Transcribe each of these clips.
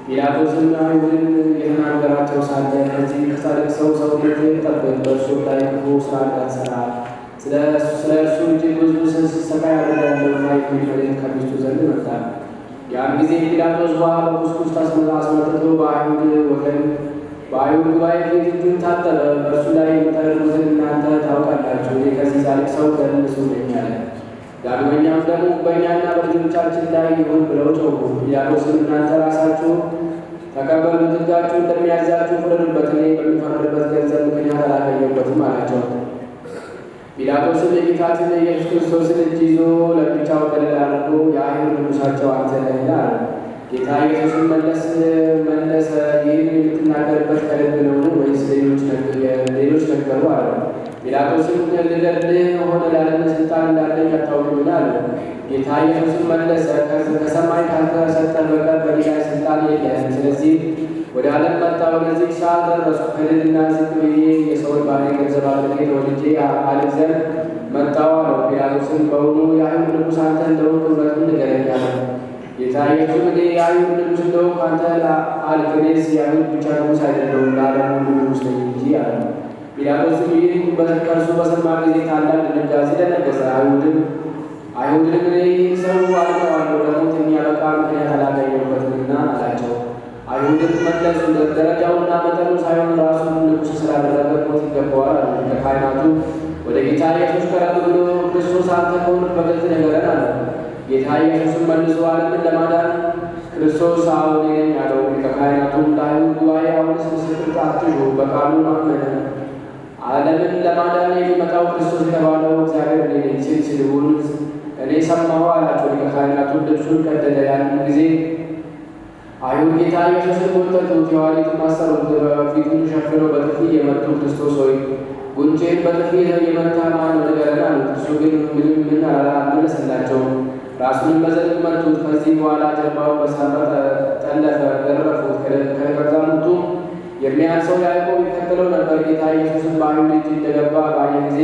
ጲላጦስና አይሁድን የተናገራቸው ሳለ ከዚህ ከጻድቅ ሰው ሰውነትን ጠብቅ፣ በእርሱ ላይ ክፉ ሥራ እንዳትሠራ ስለ እርሱ እጅግ ብዙ ሲሰቃይ አደርጋለሁና የሚል መልእክት ከሚስቱ ዘንድ መጣ። ያን ጊዜ ጲላጦስ ውኃ በኩስኩስት አስመጥቶ በአይሁድ ጉባኤ ፊት እጁን ታጠበ። በእርሱ ላይ የምታደርጉትን እናንተ ታውቃላችሁ፣ እኔ ከዚህ ጻድቅ ሰው ደም ንጹሕ ነኝ አለ። ዳግመኛም ደግሞ በእኛና በልጆቻችን ላይ ይሁን ብለው ጮኹ። ጲላጦስም እናንተ ራሳችሁ ተቀበሉት፣ ሕጋችሁ እንደሚያዛችሁ ፍረዱበት፣ እኔ በሚፈርድበት ገንዘብ ምክንያት አላገኘበትም አላቸው። ጲላጦስም የጌታችን የኢየሱስ ክርስቶስን እጅ ይዞ ለብቻው ገለል አድርጎ የአይሁድ ንጉሣቸው አንተ ነህ አለ። ጌታ ኢየሱስን መለሰ፣ ይህን የምትናገርበት ከልብ ነውን? ወይስ ሌሎች ነገሩ አለ። ጲላጦስም ልገድልህ ሆነ ላድንህ ሥልጣን እንዳለኝ አታውቅምን አለ። ጌታ ኢየሱስም መለሰ፣ ከሰማይ ካልተሰጠ በቀር በእኔ ላይ ሥልጣን የለህም። ስለዚህ ወደ ዓለም መጣሁ፣ ወደዚህ ሰዓት ደረስኩ። ከልልና ዝቅ ብዬ የሰውን ባሪያ ገንዘብ አድርጌ ተወልጄ አድን ዘንድ መጣሁ አለው። ጲላጦስም በውኑ የአይሁድ ንጉሥ አንተ እንደሆንክ እውነቱን ንገረኝ አለው። ጌታ ኢየሱስም እኔ የአይሁድ ንጉሥ እንደሆንኩ አንተ አልክ። እኔስ የአይሁድ ብቻ ንጉሥ አይደለሁም፣ ለዓለም ሁሉ ንጉሥ ነኝ እንጂ አለ። ጲላጦስም ይህን ከእርሱ በሰማ ጊዜ ታላቅ ድንጋጤ ደነገጠ። አይሁድንም እኔ ይህን ሰው አልቀዋለሁ፣ ለሞት የሚያበቃ ምክንያት አላገኘሁበትምና አላቸው። አይሁድም መለሱ፣ ደረጃውና መጠኑ ሳይሆን ራሱን ንጉሥ ስላደረገ ሞት ይገባዋል አሉ። ለካህናቱ ወደ ጌታ ኢየሱስ ቀረብ ብሎ ክርስቶስ አንተ ከሆንክ በግልጥ ንገረን አለ። ጌታ ኢየሱስም መልሶ ዓለምን ለማዳን ክርስቶስ አሁን ነኝ አለው። ከካህናቱም ለአይሁድ ጉባኤ አሁንስ ምስክር አትሹ፣ በቃሉ አመነ። ዓለምን ለማዳን የሚመጣው ክርስቶስ የተባለው እግዚአብሔር እኔ ነኝ ሲል ስድቡን እኔ ሰማሁ አላቸው። ሊቀ ካህናቱን ልብሱን ቀደደ። ያንን ጊዜ አይሁድ ጌታ ኢየሱስን ጎተቱት፣ የኋሊቱን አሰሩት፣ በፊቱን ሸፍነው በጥፊ የመቱ ክርስቶስ ሆይ ጉንጬን በጥፊ የመታ ማን ነው ንገረን አሉት። እሱ ግን ምን አልመለሰላቸውም። ራሱንም በዘንግ መቱት። ከዚህ በኋላ ጀርባውን በሳንባ ጠለፈ፣ ገረፉት። ከመዛሙርቱ የሚያንሰው ያዕቆብ ይከተለው ነበር። ጌታ ኢየሱስም በአይሁድ እጅ እንደገባ ባየ ጊዜ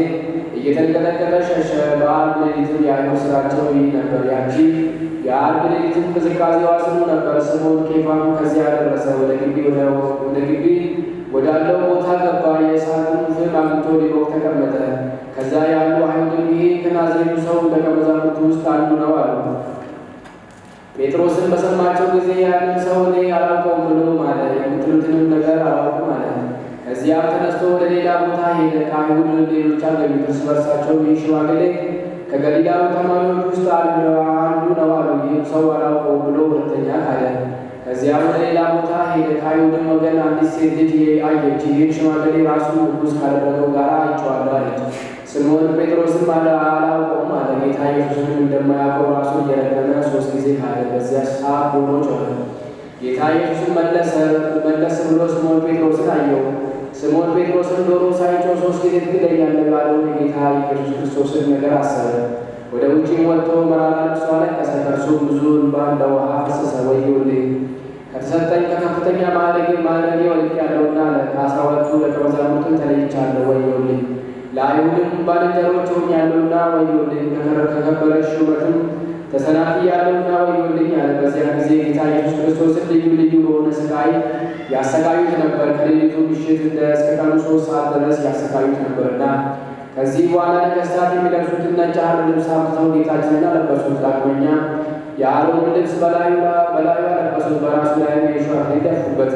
እየተንቀጠቀጠ ሸሸ። በዓርብ ሌሊትም የአይሁድ ሥራቸው ይህ ነበር። ያቺ የዓርብ ሌሊትም ቅዝቃዜዋ ጽኑ ነበር። ስምዖን ኬፋም ከዚያ ደረሰ። ወደ ግቢ ወዳለው ቦታ ገባ። የእሳቱን ፍም አግኝቶ ሊሞቅ ተቀመጠ። ከዛ ያሉ አይሁድም ይሄ ከናዝሬቱ ሰው ደቀ መዛሙርቱ ውስጥ አንዱ ነው አሉ። ጴጥሮስን በሰማቸው ጊዜ ያንን ሰው እኔ አላውቀውም ብሎ ማለ። የምትሉትንም ነገር አላውቅም አለ። ከዚያም ተነስቶ ወደ ሌላ ቦታ ሄደ። ከአይሁድ ሌሎች አገኙት። እርስ በርሳቸው ይህ ሽማግሌ ከገሊላዊ ተማሪዎች ውስጥ አንዱ ነው አሉ። ይህም ሰው አላውቀውም ብሎ ሁለተኛ ካለ። ከዚያም ወደ ሌላ ቦታ ሄደ። ከአይሁድም ወገን አንዲት ሴት ልጅ አየች። ይህን ሽማግሌ ራሱ ንጉሥ ካደረገው ጋር አይቼዋለሁ አለች። ስምዖን ጴጥሮስም አላውቀውም አለ። ጌታ ኢየሱስንም እንደማያውቀው ራሱ እየረገመ 3 ጊዜ ካለ። በዚያ ሰዓት ዶሮ ጮኸ። ጌታ ኢየሱስም መለስ ብሎ ስምዖን ጴጥሮስን አየው። ስምዖን ጴጥሮስን ዶሮ ሳይጮህ 3 ጊዜ ትክደኛለህ ያለውን የጌታ ኢየሱስ ክርስቶስን ነገር አሰበ። ወደ ውጭም ወጥቶ መራራ ልቅሶ አለቀሰ። ከእርሱም ብዙ እንባ እንደ ውሃ ፈሰሰ። ወዮልኝ ከተሰጠኝ ከከፍተኛ ማዕረጌ ወድቄአለሁና አለ። ከ12ቱ ደቀ መዛሙርትም ተለይቻለሁ፣ ወዮልኝ ለአይሁድም ባልንጀሮች ሆኛለሁና ወዮልኝ፣ ከከበረች ሹመትም ተሰናክያለሁና ወዮልኝ አለ። በዚያ ጊዜ ጌታ ኢየሱስ ክርስቶስን ልዩ ልዩ በሆነ ስቃይ ያሰቃዩት ነበር። ከሌሊቱ ምሽት እስከ ቀኑ 3 ሰዓት ድረስ ያሰቃዩት ነበርና። ከዚህ በኋላ ነገሥታት የሚለብሱትን ነጭ ሐር ልብስ አምጥተው ጌታችንን አለበሱት። ዳግመኛ የአሮንን ልብስ በላዩ አለበሱት፣ በራሱ ላይ የእሾህ አክሊል ደፉበት።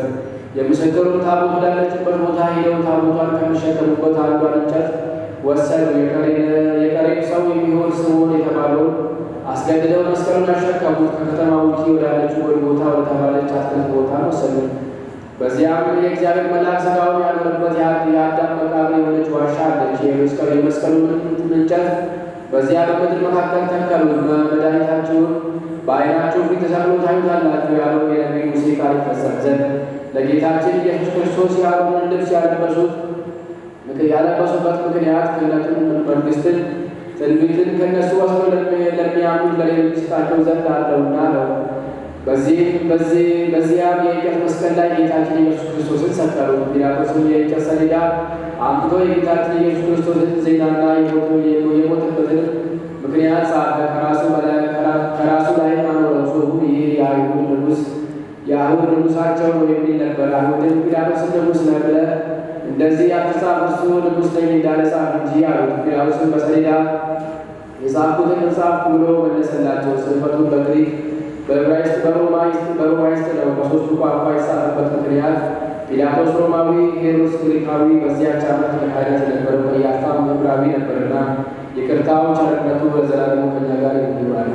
የምስክሩን ታቦት ወዳለችበት ቦታ ሄደው ታቦቷን ከሚሸከሙበት አንዷን እንጨት ወሰዱ። የቀሬን ሰው የሚሆን ስምዖን የተባለውን አስገድደው መስቀሉን አሸከሙት። ከከተማ ውጪ ወዳለችው ጎልጎታ ወደተባለች አትክልት ቦታ ወሰዱት። በዚያም የእግዚአብሔር መልአክ ሥጋውን ያኖረበት የአዳም መቃብር የሆነች ዋሻ አለች። የመስቀሉን እንጨት በዚያ በምድር መካከል ተከሉት። መድኃኒታችሁን በዓይናችሁ ፊት ተሰቅሎ ታዩታላችሁ ያለው የነቢዩ ሙሴ ቃል ይፈጸም ዘንድ ለጌታችን ኢየሱስ ክርስቶስ የአሮንን ልብስ ያለበሱበት ምክንያት ክህነትን፣ መንግሥትን፣ ትንቢትን ከእነሱ ወስዶ ለሚያምኑት ለሌሎች ይሰጣቸው ዘንድ አለውና ነው። በዚያም የእንጨት መስቀል ላይ ጌታችን ኢየሱስ ክርስቶስን ሰቀሉት። ጲላጦስም የእንጨት ሰሌዳ አምጥቶ የጌታችን ኢየሱስ ክርስቶስን ዜናና የሞተበትን ምክንያት ጻፈ። ከራሱ ላይ አኖረው። ጽሑፉ ይህ የአይሁድ ንጉሣቸው ነው የሚል ነበር። አይሁድም ጲላጦስን ንጉሥ ነህ ብለህ እንደዚህ አትጻፍ፣ እርሱ ንጉሥ ነኝ እንዳለ ጻፍ እንጂ አሉት። ጲላጦስም በሰሌዳ የጻፍኩትን ጻፍኩ ብሎ መለሰላቸው። ጽሕፈቱን በግሪክ፣ በዕብራይስጥ፣ በሮማይስጥ ነው። በሦስቱ ቋንቋ የተጻፈበት ምክንያት ጲላጦስ ሮማዊ፣ ሄሮድስ ግሪካዊ፣ በዚያች ዓመት ለካህናት የነበረው ቀያፋም ዕብራዊ ነበርና ይቅርታው ቸርነቱ ለዘላለሙ ከእኛ ጋር ይኑር።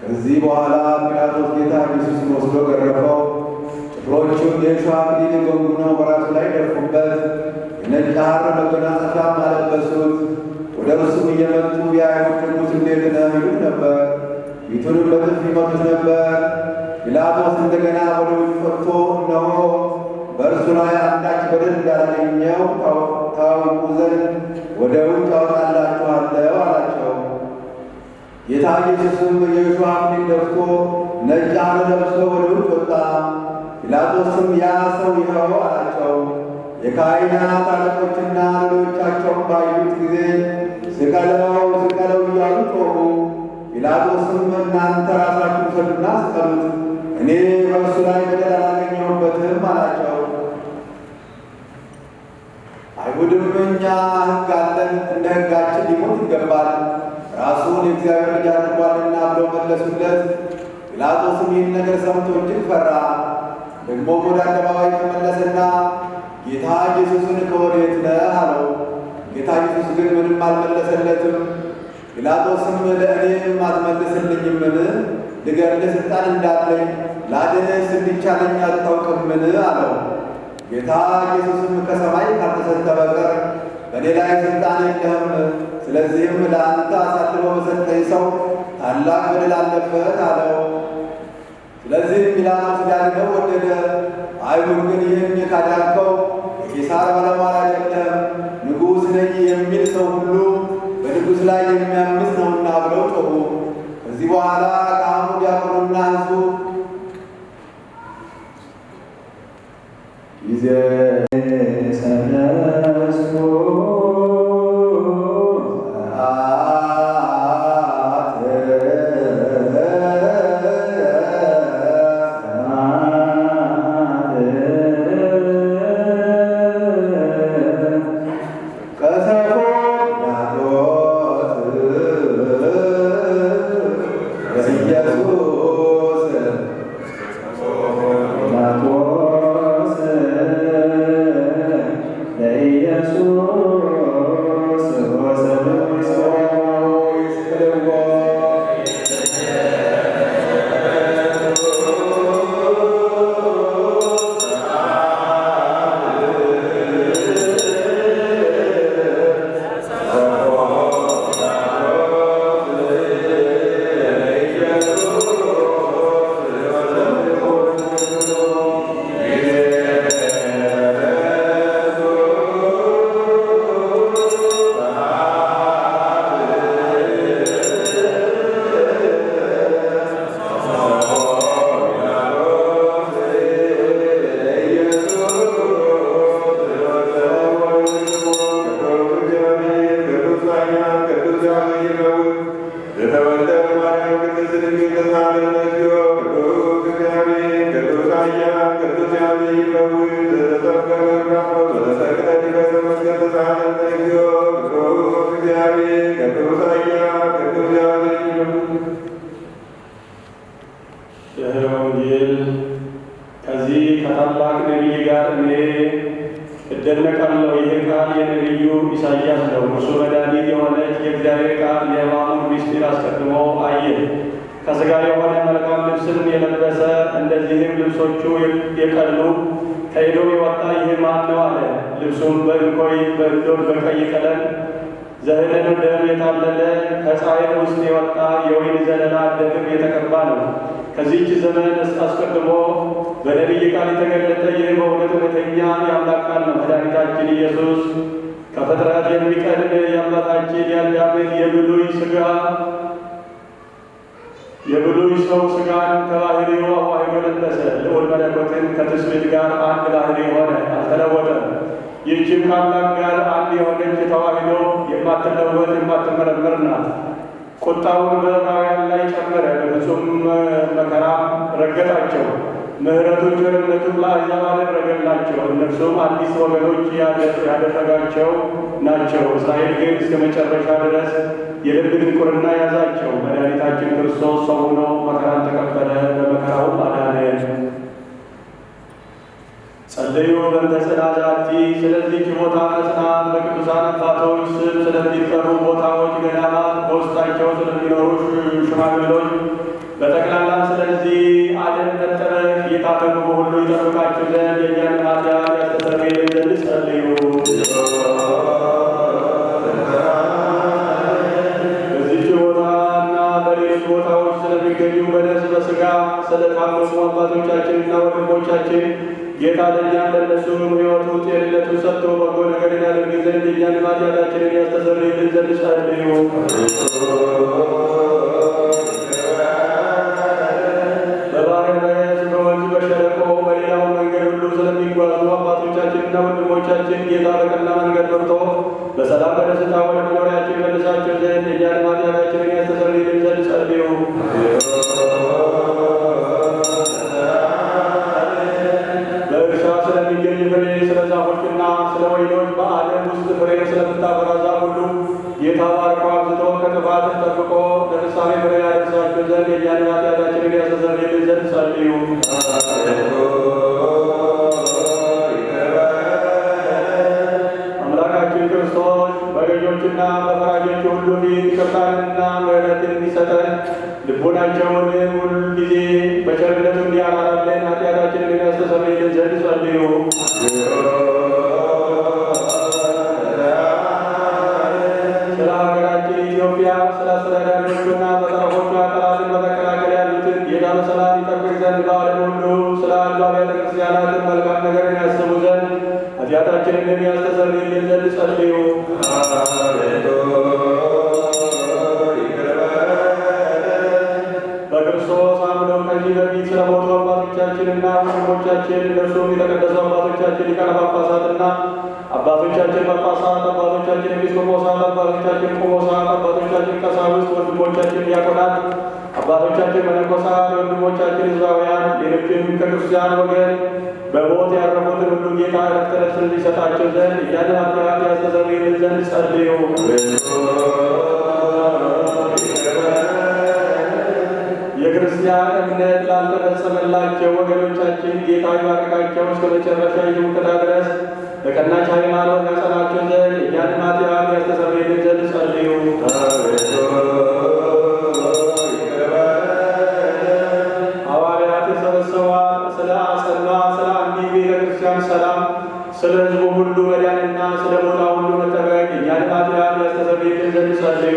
ከዚህ በኋላ ጲላጦስ ጌታ ኢየሱስን ወስዶ ገረፈው። ጭፍሮቹም የእሾህ አክሊል ጎንጉነው በራሱ ላይ ደፉበት፣ የነጭ ሐር መጎናጸፊያም አለበሱት። ወደ እርሱም እየመጡ የአይሁድ ንጉሥ እንዴት ነህ ይሉት ነበር። ፊቱንም በጥፊ ይመቱት ነበር። ጲላጦስ እንደገና ወደ ውጭ ወጥቶ እነሆ በእርሱ ላይ አንዳች በደል እንዳላገኘው ታውቁ ዘንድ ወደ ውጭ አወጣላችኋለሁ አላቸው። ጌታ ኢየሱስም የእሾህ አክሊል ደፍቶ ነጭ ሐር ለብሶ ወደ ውጭ ወጣ። ጲላጦስም ያ ሰው ይኸው አላቸው። የካህናት አለቆችና ሌሎቻቸውም ባዩት ጊዜ ስቀለው ስቀለው እያሉ ጮኹ። ጲላጦስም እናንተ ራሳችሁ ውሰዱና ስቀሉት፣ እኔ በእርሱ ላይ በደል አላገኘሁበትም አላቸው። አይሁድም እኛ ሕግ አለን፣ እንደ ሕጋችን ሊሞት ይገባል፣ ራሱን የእግዚአብሔር ልጅ አድርጓልና ብለው መለሱለት። ጲላጦስም ይህን ነገር ሰምቶ እጅግ ፈራ። ደግሞም ወደ አደባባይ ተመለሰና ጌታ ኢየሱስን ከወዴት ነህ አለው። ጌታ ኢየሱስ ግን ምንም አልመለሰለትም። ጲላጦስም ለእኔም አትመልስልኝምን? ልገድልህ ሥልጣን እንዳለኝ ላድንስ እንዲቻለኝ አታውቅምን? አለው። ጌታ ኢየሱስም ከሰማይ ካልተሰጠ በቀር በእኔ ላይ ሥልጣን የለህም። ስለዚህም ለአንተ አሳልፎ በሰጠኝ ሰው ታላቅ በደል አለበት አለው። ስለዚህም ጲላጦስ ሊያድነው ወደደ። አይሁድ ግን ይህን ካዳንከው የቄሳር ባለሟል አይደለህም፣ ንጉሥ ነኝ የሚል ሰው ሁሉ በንጉሥ ላይ የሚያምፅ ነውና ብለው ጮኹ። ከዚህ በኋላ ካህኑ ዲያቆኑና ሕዝቡ ከዚህ ከታላቅ ነቢይ ጋር እኔ እደነቃለሁ። ይህ ቃል የነቢዩ ኢሳይያስ ነው። እርሱ መድኃኒት የሆነች የእግዚአብሔር ቃል የሕማሙን ምስጢር አስቀድሞ አየ። ከሥጋ የሆነ መልካም ልብስን የለበሰ እንደዚህም ልብሶቹ የቀሉ ከኤዶም የወጣ ይህ ማን ነው አለ። ልብሱም በእንኮይ በእንዶድ በቀይ ቀለም ዘህነኑ ደም የታለለ ከፀሐይ ውስጥ የወጣ የወይን ዘለላ ደምም የተቀባ ነው። ከዚህች ዘመን አስቀድሞ በነቢይ ቃል የተገለጠ ይህ በእውነት እውነተኛ የአምላክ ቃል ነው። መድኃኒታችን ኢየሱስ ከፍጥረት የሚቀድም የአምላካችን የአዳምን የብሉይ ሰው ሥጋን ከባሕርዩ አዋሕዶ ለበሰ። ልዑል መለኮትን ከትስብእት ጋር አንድ ባሕርይ ሆነ፣ አልተለወጠም። ይህችም ከአምላክ ጋር አንድ የሆነች ተዋሕዶ የማትለወጥ የማትመረመር ናት። ቁጣውን በዕብራውያን ላይ ጨመረ፣ በፍጹም መከራም ረገጣቸው። ምሕረቱን ቸርነቱን ለአሕዛብ አደረገላቸው። እነርሱም አዲስ ወገኖች ያደረጋቸው ናቸው። እስራኤል ግን እስከ መጨረሻ ድረስ የልብ ድንቁርና ያዛቸው። መድኃኒታችን ክርስቶስ ሰው ሆኖ መከራን ተቀበለ፣ በመከራውም አዳነን። ጸልዩ በእንተ ጽናዛቲ። ስለዚህች ቦታ መጽናት በቅዱሳን አባቶች ስም ስለሚጠሩ ቦታዎች፣ ገዳማት፣ በውስጣቸው ስለሚኖሩ ሽማግሎች በጠቅላላ ስለዚህ ዓለም መጠበቅ የታተሙ ሁሉ ይጠብቃችሁ ዘንድ የእኛን ኃጢአት ያስተሰርይልን ዘንድ ጸልዩ። በዚህች ቦታና በሌሎች ቦታዎች ስለሚገኙ በነፍስ በሥጋ ስለታመሙ አባቶቻችንና ወንድሞቻችን ጌታ ለእኛም ለእነሱም ሕይወቱ ጤንነቱ ሰጥቶ በጎ ነገርን ያደርግ ዘንድ የእኛን ኃጢአታችንን ያስተሰርይልን ዘንድ ጸልዩ። በባሕር በወንዝ በሸለቆ በሌላው መንገድ ሁሉ ስለሚጓዙ አባቶቻችንና ወንድሞቻችን ጌታ በቀና መንገድ መርቶ በሰላም በደስታ ወደ መኖሪያችን መልሳቸው ዘንድ የእኛን ኃጢአታችንን ያስተሰርይልን ዘንድ ጸልዩ። ዘንድ ጸልዩ። አምላካችን ክርስቶስ በገዦችና በፈራጆች ሁሉ ፊት ይቅርታንና ምሕረትን እንዲሰጠን ልቦናቸውን ሁል ጊዜ በቸርነቱ እንዲያራራልን ኃጢአታችንን የሚያስተሰርይልን ዘንድ ጸልዩ። ስለ ሀገራችን ኢትዮጵያ፣ ስለ አስተዳዳሪዎቹና በጠረፎቿ ጠላትን በመከላከል ያሉትን የዳሩ ሰላም ይጠብቅ ዘንድ በዓለም ሁሉ ስለ አሉ አብያተ ክርስቲያናትን መልካም ነገር የሚያስቡ ዘንድ ኃጢአታችንን የሚያስተሰርይልን ዘንድ ጸልዩ። በክርስቶስ አምነው ከዚህ በፊት ስለሞቱ አባቶቻችንና ወንድሞቻችን እነርሱም የተቀደሱ አባቶቻችን ሊቃነ ጳጳሳትና አባቶቻችን ጳጳሳት፣ አባቶቻችን ኤጲስቆጶሳት፣ አባቶቻችን ቆሞሳት፣ አባቶቻችን ቀሳውስት፣ ወንድሞቻችን ዲያቆናት፣ አባቶቻችን መነኮሳት፣ ወንድሞቻችን ሕዝባውያን፣ ሌሎችም ከክርስቲያን ወገን በሞት ያረፉትን ሁሉ ጌታ ዕረፍተ ነፍስን እንዲሰጣቸው ዘንድ እኛንም ኃጢአት ያስተሰርይልን ዘንድ ጸልዩ። የክርስቲያን እምነት ላልተፈጸመላቸው ወገኖቻችን ጌታ ይባርካቸው፣ እስከ መጨረሻ ይሙክታ ድረስ በቀናች ሃይማኖት ያጸናቸው ዘንድ እኛንም ኃጢአት ያስተሰርይልን ዘንድ ጸልዩ። ሐዋርያት የሰበሰቧት ስለ አጸኗ ስለ አንዲት ቤተ ክርስቲያን ሰላም፣ ስለ ሕዝቡ ሁሉ መዳንና ስለ ቦታ ሁሉ መጠበቅ እኛንም ኃጢአት ያስተሰርይልን ዘንድ ጸልዩ።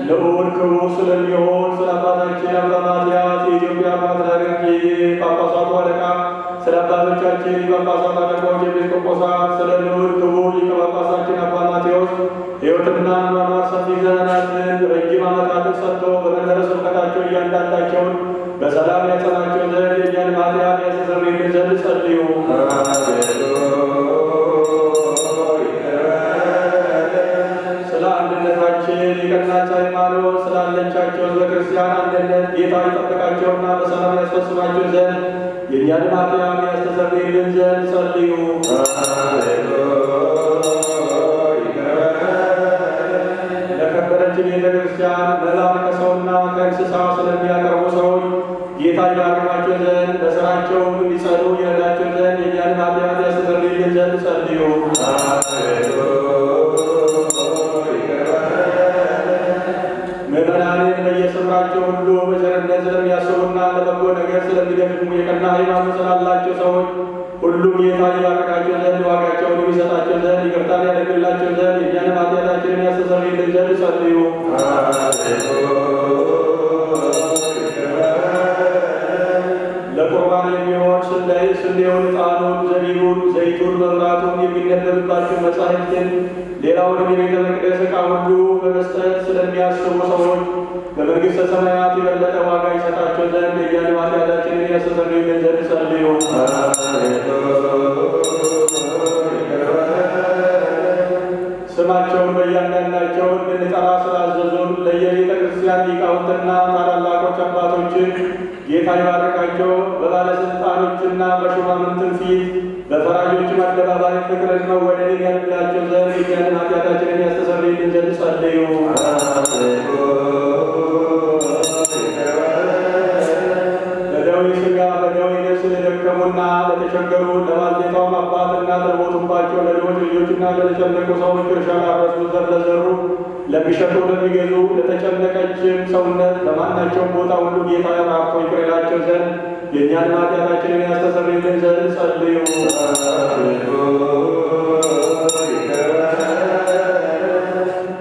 ልዑል ክቡር ስለሚሆን ስለ አባታችን አባ ማትያስ የኢትዮጵያ ፓትርያርክ ጳጳሳቱ አለቃ፣ ስለ አባቶቻችን የጳጳሳት አለቆች ኤጲስቆጶሳት፣ ስለ ልዑል ክቡር ሊቀ ጳጳሳችን አባ ማቴዎስ ሕይወትና አኗኗር ሰፊ ዘመናትን ረጅም ዓመታትን ሰጥቶ በመንበረ ስብከታቸው እያንዳንዳቸውን በሰላም ያጸናቸው ዘንድ የእኛንም ኃጢአት ያስተሰርይልን ዘንድ ጸልዩ። ስለ አንድነታችን የቀናች ሃይማኖት ስላለቻቸው ሕዝበ ክርስቲያን አንድነት ጌታ ይጠብቃቸውና በሰላም ያስፈጽማቸው ዘንድ የእኛንም ኃጢአት ያስተሰርይልን ዘንድ ጸልዩ። ለከበረች ቤተ ክርስቲያን መባን ከሰውና ከእንስሳ ስለሚያቀርቡ ሰዎች ጌታ ይባርካቸው ዘንድ በሥራቸውም እንዲጸኑ ይረዳቸው ዘንድ የእኛንም ኃጢአት ያስተሰርይልን ዘንድ ጸልዩ። ምዕመናንን በየስፍራቸው ሁሉ በቸርነት ስለሚያስቡና ለበጎ ነገር ስለሚደግሙ የቀና ሃይማኖት ስላላቸው ሰዎች ሁሉም ጌታ ይባርካቸው ዘንድ ዋጋቸውን የሚሰጣቸው ዘንድ ይቅርታን ያደርግላቸው ዘንድ የእኛንም ኃጢአታችንን ያስተሰርይልን ዘንድ ጸልዩ። ለቁርባን የሚሆን ስንዴውን፣ ዕጣኑን፣ ዘቢቡን፣ ዘይቱን፣ መብራቱን የሚነበብባቸው መጻሕፍትን ሌላውንም የቤተ መቅደስ ዕቃ ሁሉ በመስጠት ስለሚያስቡ ሰዎች በመንግሥተ ሰማያት የበለጠ ዋጋ ይሰጣቸው ዘንድ የእኛንም ኃጢአታችንን ያስተሰርይልን ዘንድ ጸልዩ። ስማቸውን በእያንዳንዳቸው እንድንጠራ ስላዘዙን ለየቤተ ክርስቲያን ሊቃውንትና ታላላቆች አባቶችን ጌታ ይባርካቸው። በባለሥልጣኖችና በሹማምንትን ፊት በፈራጆችም አደባባይ ፍቅርን መወደድን ያድላቸው ዘንድ የእኛንም ኃጢአታችንን ያስተሰርይልን ዘንድ ጸልዩ። በደዌ ሥጋ በደዌ ነፍስ ለደከሙና ለተቸገሩ ለባልቴቷም አባትና ለሞቱባቸው ለድሆች ልጆችና ለተጨነቁ ሰዎች እርሻ ላረሱ ዘር ለዘሩ ለሚሸጡ ለሚገዙ ለተጨነቀችም ሰውነት በማናቸውም ቦታ ሁሉ ጌታ ራርቶ ይቅር ይላቸው ዘንድ የእኛንም ኃጢአታችንን ያስተሰርይልን ዘንድ ጸልዩ።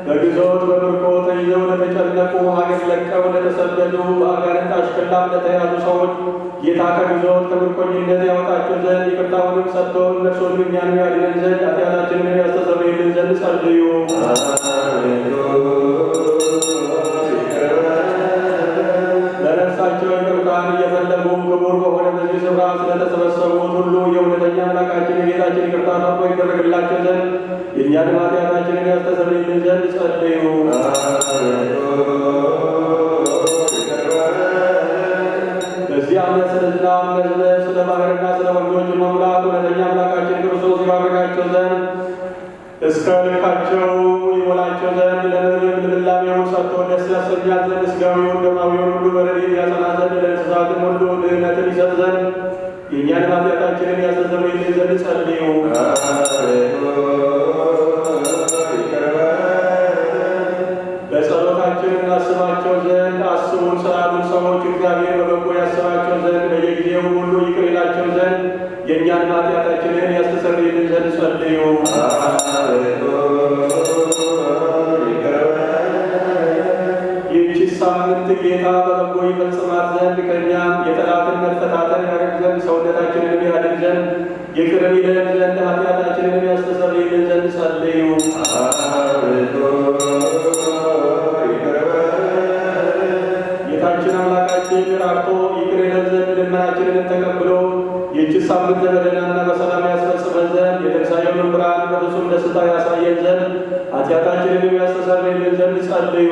በግዞት በምርኮ ተይዘው ለተጨነቁ ሀገር ለቀው ለተሰደዱ በአጋንንት አሽከላም ለተያዙ ሰዎች ጌታ ከግዞት ከምርኮኝነት ያወጣቸው ዘንድ ይቅርታውንም ሰጥቶ እነርሱንም እኛንም ያድነን ዘንድ ኃጢአታችንን ያስተሰርይልን ዘንድ ጸልዩ። ለነፍሳቸው ይቅርታን እየፈለጉ ክቡር በሆነ በዚህ ስፍራ ስለተሰበሰቡት ሁሉ የእውነተኛ አምላካችን የጌታችን ይቅርታ ታቦ ይደረግላቸው ዘንድ የእኛንም ኃጢአታችንን ያስተሰርይልን ዘንድ ጸልዩ። በዚህ ዓመት ስለ ዝናብ መዝነብ፣ ስለ ባሕርና ስለ ወንዞች መሙላት እውነተኛ አምላካችን ክርስቶስ ይባርካቸው ዘንድ እስከ ልካቸው ይሞላቸው ዘንድ ሰጥቶ ደስ ያሰኛት ዘንድ ሥጋዊውን ደማዊውን ሁሉ በረድኤት ያጸና ዘንድ ለእንስሳትም ሁሉ ድኅነትን ይሰጥ ዘንድ የእኛን ኃጢአታችንን ያስተሰርይልን ዘንድ ጸልዩ። በጸሎታችን እናስባቸው ዘንድ አስቡን ስላሉን ሰዎች እግዚአብሔር በበጎ ያስባቸው ዘንድ በየጊዜው ሁሉ ይቅር ይላቸው ዘንድ የእኛን ኃጢአታችንን ያስተሰርይልን ዘንድ ጸልዩ። ይህች ሳምንት ጌታ በበጎ ይፈጽማት ዘንድ ከእኛም የጠላትን መፈታተን ያደርግ ዘንድ ሰውነታችንን ያድን ዘንድ ይቅር ይለን ዘንድ ኃጢአታችንን ያስተሰርይልን ዘንድ ጸልዩ። ጌታችን አምላካችን ራርቶ ይቅር ይለን ዘንድ ልመናችንን ተቀብሎ ይህች ሳምንት በደህናና በሰላም ያስፈጽመን ዘንድ የትንሣኤውን ብርሃን በፍጹም ደስታ ያሳየን ዘንድ ኃጢአታችንን ያስተሰርይልን ዘንድ ጸልዩ።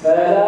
ሰላም